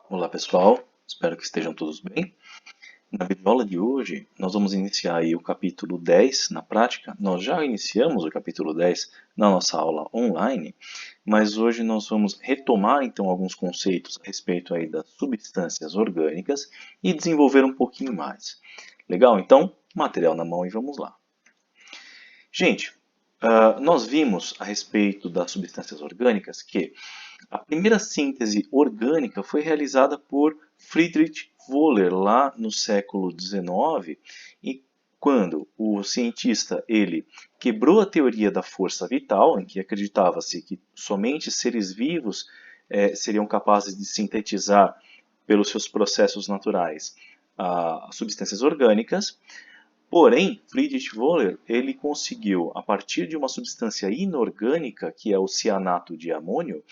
Olá pessoal, espero que estejam todos bem. Na videoaula de hoje, nós vamos iniciar aí o capítulo 10 na prática. Nós já iniciamos o capítulo 10 na nossa aula online, mas hoje nós vamos retomar então alguns conceitos a respeito aí das substâncias orgânicas e desenvolver um pouquinho mais. Legal? Então, material na mão e vamos lá. Gente, nós vimos a respeito das substâncias orgânicas que a primeira síntese orgânica foi realizada por Friedrich Wöhler lá no século XIX, e quando o cientista ele quebrou a teoria da força vital, em que acreditava-se que somente seres vivos seriam capazes de sintetizar pelos seus processos naturais as substâncias orgânicas. Porém, Friedrich Wöhler ele conseguiu, a partir de uma substância inorgânica, que é o cianato de amônio,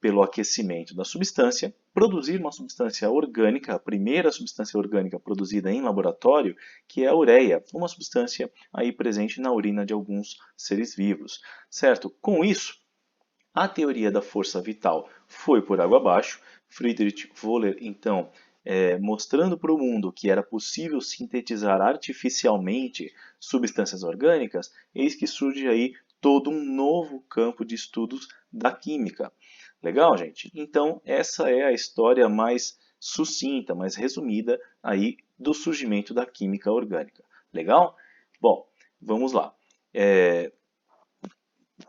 pelo aquecimento da substância, produzir uma substância orgânica, a primeira substância orgânica produzida em laboratório, que é a ureia, uma substância aí presente na urina de alguns seres vivos, certo? Com isso, a teoria da força vital foi por água abaixo. Friedrich Wöhler, então, mostrando para o mundo que era possível sintetizar artificialmente substâncias orgânicas, eis que surge aí todo um novo campo de estudos da química. Legal, gente? Então, essa é a história mais sucinta, mais resumida aí do surgimento da química orgânica. Legal? Bom, vamos lá.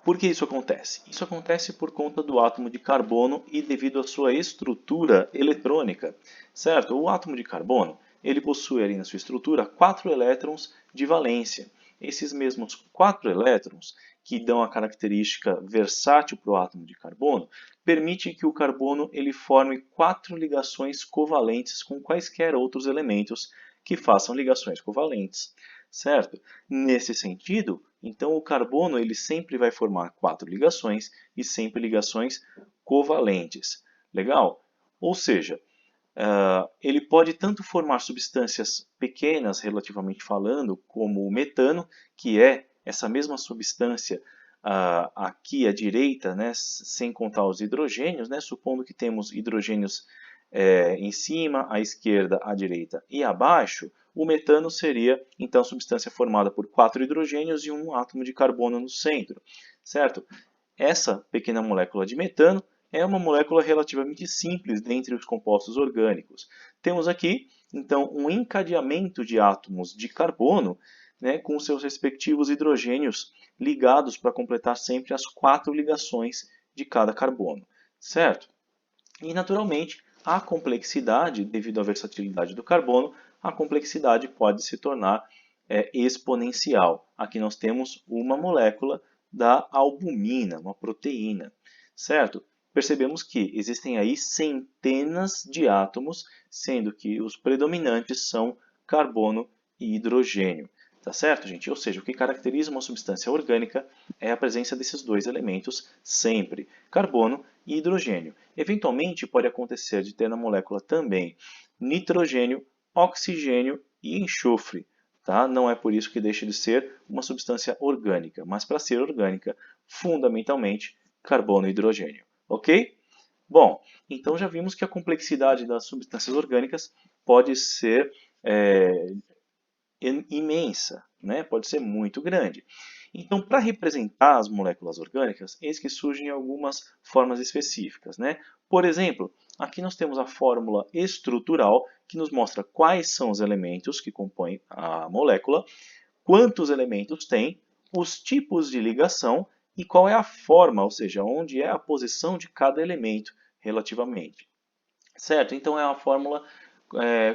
Por que isso acontece? Isso acontece por conta do átomo de carbono e devido à sua estrutura eletrônica, certo? O átomo de carbono, ele possui ali na sua estrutura 4 elétrons de valência. Esses mesmos 4 elétrons, que dão a característica versátil para o átomo de carbono, permite que o carbono ele forme 4 ligações covalentes com quaisquer outros elementos que façam ligações covalentes, certo? Nesse sentido, então o carbono ele sempre vai formar 4 ligações e sempre ligações covalentes. Legal? Ou seja, ele pode tanto formar substâncias pequenas, relativamente falando, como o metano, que é essa mesma substância aqui à direita, né, sem contar os hidrogênios, né, supondo que temos hidrogênios em cima, à esquerda, à direita e abaixo, o metano seria então a substância formada por 4 hidrogênios e um átomo de carbono no centro, certo? Essa pequena molécula de metano é uma molécula relativamente simples dentre os compostos orgânicos. Temos aqui, então, um encadeamento de átomos de carbono, né, com seus respectivos hidrogênios ligados para completar sempre as 4 ligações de cada carbono, certo? E, naturalmente, a complexidade, devido à versatilidade do carbono, a complexidade pode se tornar exponencial. Aqui nós temos uma molécula da albumina, uma proteína, certo? Percebemos que existem aí centenas de átomos, sendo que os predominantes são carbono e hidrogênio. Tá certo, gente? Ou seja, o que caracteriza uma substância orgânica é a presença desses dois elementos sempre, carbono e hidrogênio. Eventualmente, pode acontecer de ter na molécula também nitrogênio, oxigênio e enxofre. Tá? Não é por isso que deixa de ser uma substância orgânica, mas para ser orgânica, fundamentalmente, carbono e hidrogênio. Ok? Bom, então já vimos que a complexidade das substâncias orgânicas pode ser imensa, né? Pode ser muito grande. Então, para representar as moléculas orgânicas, eis que surgem algumas formas específicas, né? Por exemplo, aqui nós temos a fórmula estrutural, que nos mostra quais são os elementos que compõem a molécula, quantos elementos tem, os tipos de ligação e qual é a forma, ou seja, onde é a posição de cada elemento relativamente. Certo? Então é uma fórmula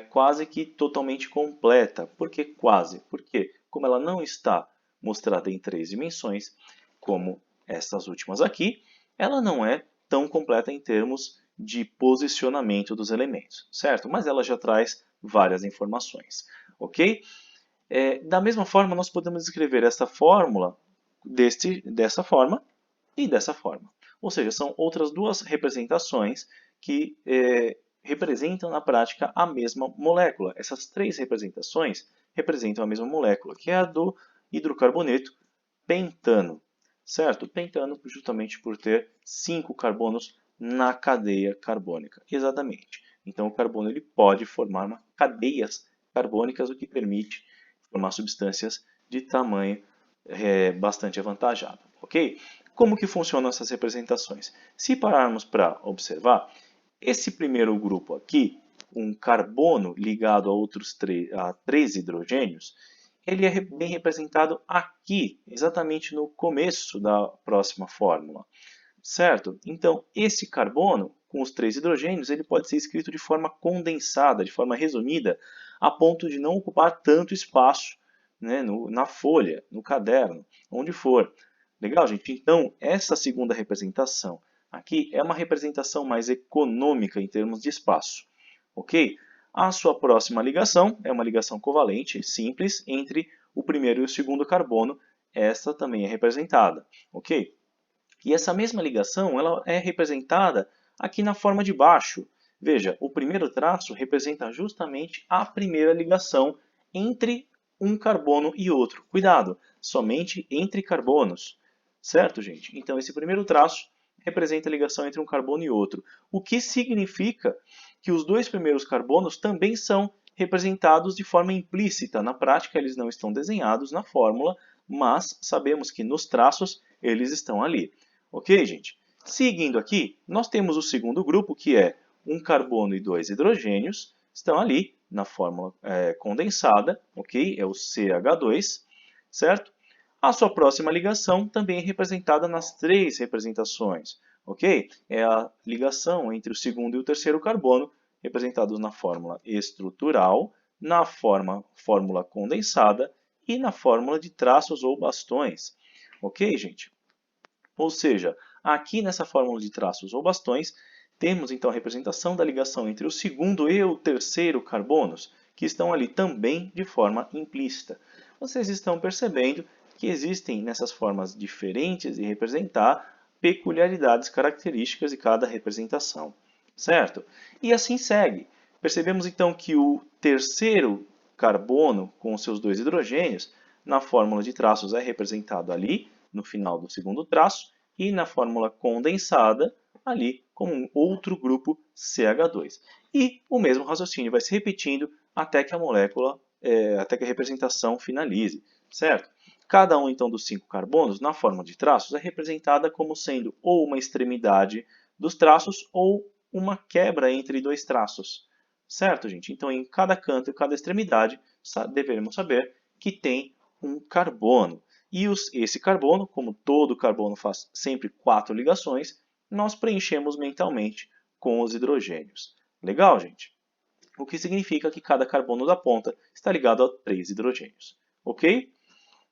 quase que totalmente completa. Por que quase? Porque, como ela não está mostrada em 3 dimensões, como estas últimas aqui, ela não é tão completa em termos de posicionamento dos elementos, certo? Mas ela já traz várias informações, ok? Da mesma forma, nós podemos escrever esta fórmula dessa forma e dessa forma. Ou seja, são outras duas representações que representam na prática a mesma molécula. Essas 3 representações representam a mesma molécula, que é a do hidrocarboneto pentano. Certo? Pentano justamente por ter 5 carbonos na cadeia carbônica. Exatamente. Então, o carbono ele pode formar cadeias carbônicas, o que permite formar substâncias de tamanho bastante avantajado. Ok? Como que funcionam essas representações? Se pararmos para observar, esse primeiro grupo aqui, um carbono ligado a 3 hidrogênios, ele é bem representado aqui, exatamente no começo da próxima fórmula. Certo? Então, esse carbono, com os 3 hidrogênios, ele pode ser escrito de forma condensada, de forma resumida, a ponto de não ocupar tanto espaço, né, na folha, no caderno, onde for. Legal, gente? Então, essa segunda representação aqui é uma representação mais econômica em termos de espaço. Ok? A sua próxima ligação é uma ligação covalente, simples, entre o primeiro e o segundo carbono. Essa também é representada. Ok? E essa mesma ligação ela é representada aqui na forma de baixo. Veja, o primeiro traço representa justamente a primeira ligação entre um carbono e outro. Cuidado, somente entre carbonos. Certo, gente? Então, esse primeiro traço representa a ligação entre um carbono e outro. O que significa que os dois primeiros carbonos também são representados de forma implícita. Na prática, eles não estão desenhados na fórmula, mas sabemos que nos traços eles estão ali. Ok, gente? Seguindo aqui, nós temos o segundo grupo, que é um carbono e 2 hidrogênios, estão ali na fórmula condensada, ok? É o CH2, certo? A sua próxima ligação também é representada nas 3 representações, ok? É a ligação entre o segundo e o terceiro carbono, representados na fórmula estrutural, na fórmula condensada e na fórmula de traços ou bastões. Ok, gente? Ou seja, aqui nessa fórmula de traços ou bastões, temos então a representação da ligação entre o segundo e o terceiro carbonos, que estão ali também de forma implícita. Vocês estão percebendo que existem nessas formas diferentes de representar peculiaridades características de cada representação, certo? E assim segue. Percebemos então que o terceiro carbono com seus 2 hidrogênios, na fórmula de traços é representado ali, no final do segundo traço, e na fórmula condensada, ali com um outro grupo CH2. E o mesmo raciocínio vai se repetindo até que a molécula, até que a representação finalize, certo? Cada um então dos 5 carbonos, na forma de traços, é representada como sendo ou uma extremidade dos traços ou uma quebra entre 2 traços. Certo, gente? Então, em cada canto e cada extremidade, devemos saber que tem um carbono. E esse carbono, como todo carbono faz sempre 4 ligações, nós preenchemos mentalmente com os hidrogênios. Legal, gente? O que significa que cada carbono da ponta está ligado a 3 hidrogênios. Ok?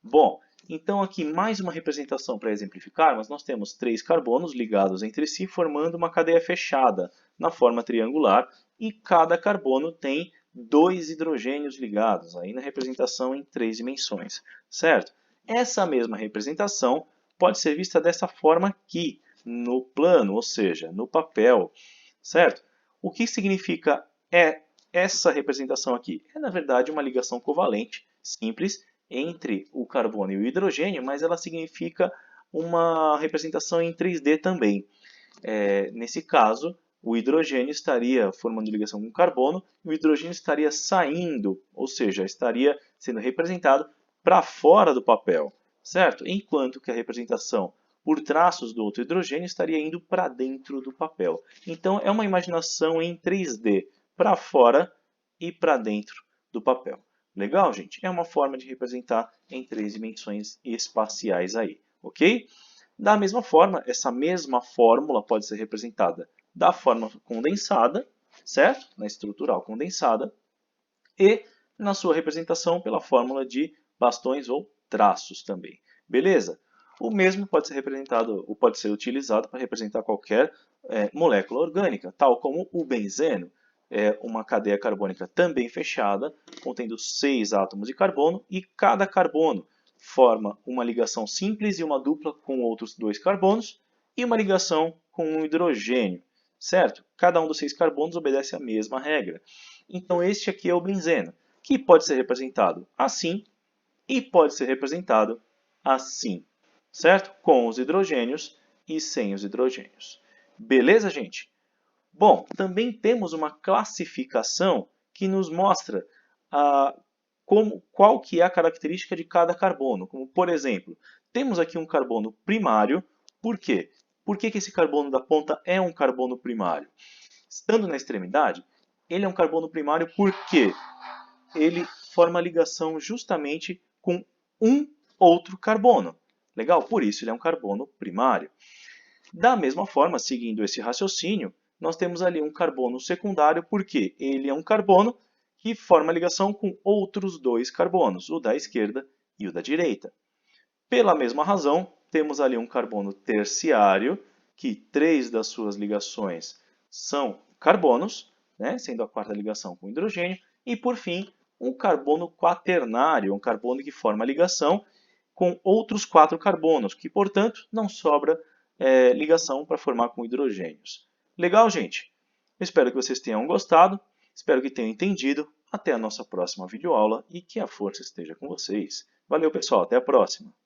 Bom, então aqui mais uma representação para exemplificar, mas nós temos 3 carbonos ligados entre si, formando uma cadeia fechada na forma triangular, e cada carbono tem 2 hidrogênios ligados, aí na representação em 3 dimensões, certo? Essa mesma representação pode ser vista dessa forma aqui, no plano, ou seja, no papel, certo? O que significa essa representação aqui? É, na verdade, uma ligação covalente simples entre o carbono e o hidrogênio, mas ela significa uma representação em 3D também. Nesse caso, o hidrogênio estaria formando ligação com o carbono e o hidrogênio estaria saindo, ou seja, estaria sendo representado para fora do papel, certo? Enquanto que a representação por traços do outro hidrogênio estaria indo para dentro do papel. Então, é uma imaginação em 3D, para fora e para dentro do papel. Legal, gente? É uma forma de representar em 3 dimensões espaciais aí, ok? Da mesma forma, essa mesma fórmula pode ser representada da forma condensada, certo? Na estrutural condensada, e na sua representação pela fórmula de bastões ou traços também. Beleza? O mesmo pode ser representado, ou pode ser utilizado para representar qualquer molécula orgânica, tal como o benzeno. É uma cadeia carbônica também fechada, contendo 6 átomos de carbono, e cada carbono forma uma ligação simples e uma dupla com outros 2 carbonos, e uma ligação com um hidrogênio, certo? Cada um dos 6 carbonos obedece à mesma regra. Então, este aqui é o benzeno, que pode ser representado assim e pode ser representado assim, certo? Com os hidrogênios e sem os hidrogênios. Beleza, gente? Bom, também temos uma classificação que nos mostra qual que é a característica de cada carbono. Como, por exemplo, temos aqui um carbono primário. Por quê? Por que esse carbono da ponta é um carbono primário? Estando na extremidade, ele é um carbono primário porque ele forma ligação justamente com um outro carbono. Legal? Por isso ele é um carbono primário. Da mesma forma, seguindo esse raciocínio, nós temos ali um carbono secundário, porque ele é um carbono que forma ligação com outros dois carbonos, o da esquerda e o da direita. Pela mesma razão, temos ali um carbono terciário, que 3 das suas ligações são carbonos, né, sendo a quarta ligação com hidrogênio, e por fim, um carbono quaternário, um carbono que forma ligação com outros 4 carbonos, que portanto não sobra ligação para formar com hidrogênios. Legal, gente? Eu espero que vocês tenham gostado, espero que tenham entendido. Até a nossa próxima videoaula e que a força esteja com vocês. Valeu, pessoal, até a próxima!